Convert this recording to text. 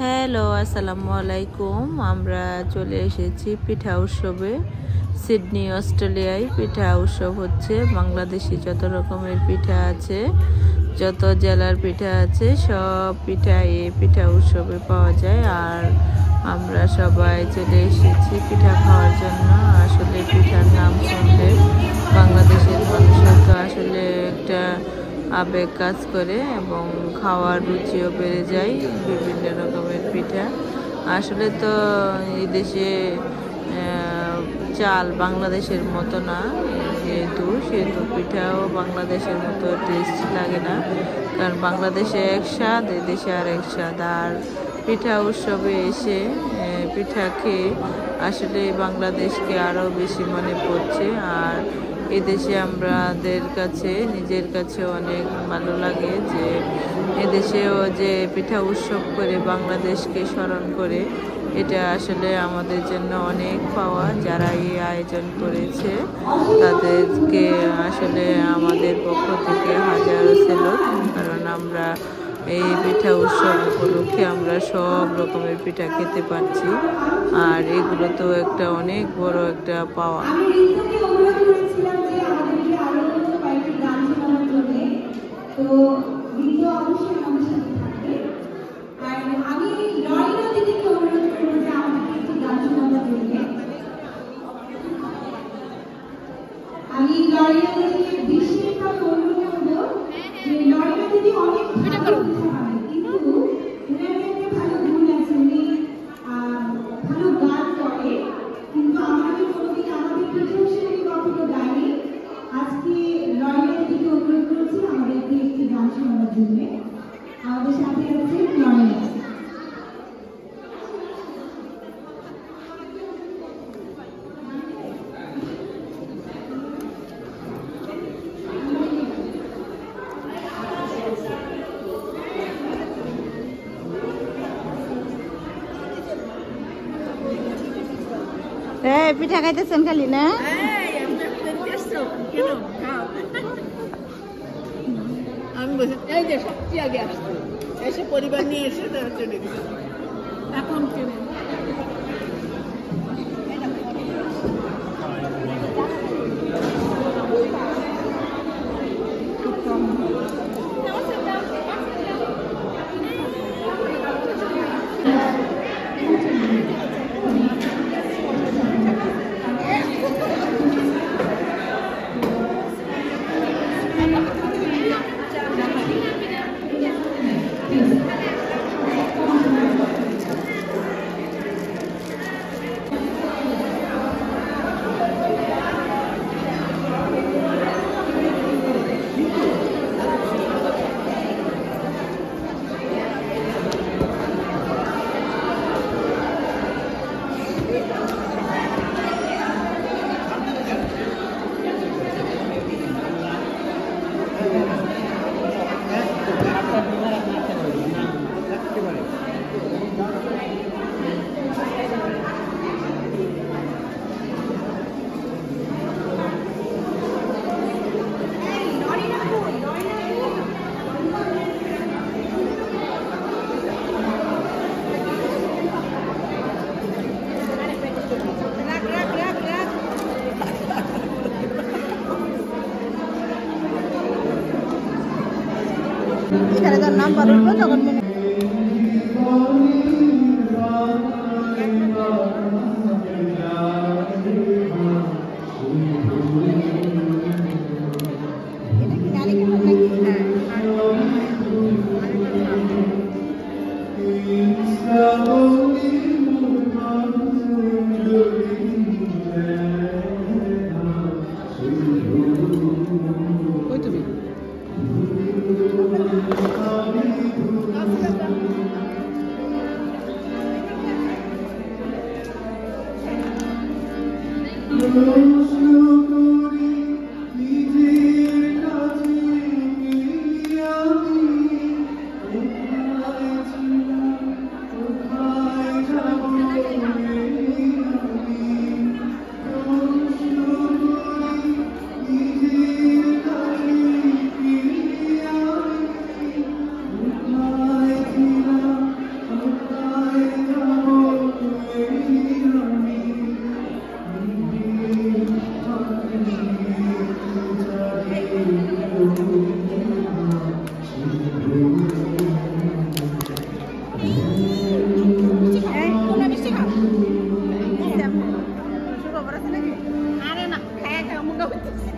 Hello, আসসালামু আলাইকুম। আমরা চলে এসেছি পিঠা উৎসবে। সিডনি, অস্ট্রেলিয়ায় পিঠা উৎসব হচ্ছে। বাংলাদেশি যত রকমের পিঠা আছে, যত জেলার পিঠা আছে, সব পিঠা এই পিঠা উৎসবে পাওয়া যায়। আর আমরা সবাই চলে এসেছি পিঠা খাওয়ার জন্য। আসলে পিঠার নাম শুনলে বাংলাদেশের মানুষের তো আসলে একটা আবেগ কাজ করে এবং খাওয়ার রুচিও বেড়ে যায়। বিভিন্ন রকমের পিঠা আসলে তো এই দেশে চাল বাংলাদেশের মতো না, সেহেতু পিঠাও বাংলাদেশের মতো টেস্ট লাগে না, কারণ বাংলাদেশে এক স্বাদ, এদেশে আর এক স্বাদ। আর পিঠা উৎসবে এসে পিঠা খেয়ে আসলে বাংলাদেশকে আরও বেশি মনে পড়ছে। আর এদেশে আমাদের কাছে নিজের কাছে অনেক ভালো লাগে যে এদেশেও যে পিঠা উৎসব করে বাংলাদেশকে স্মরণ করে, এটা আসলে আমাদের জন্য অনেক পাওয়া। যারা এই আয়োজন করেছে তাদেরকে আসলে আমাদের পক্ষ থেকে হাজারো সেলুট, কারণ আমরা এই পিঠা উৎসব উপলক্ষে আমরা সব রকমের পিঠা খেতে পারছি। আর এগুলো তো একটা অনেক বড় একটা পাওয়া। আমাদের সাথে আছে লরিয়া। পিঠা খাইতেছেন খালি না? আমি বলছি এই যে সবচেয়ে আগে আসছে, এসে পরিবার নিয়ে এসে তারা চলে গেছে। এখন কেনে এখানে তার নাম বার উঠবো তখন মনে হইতেছে।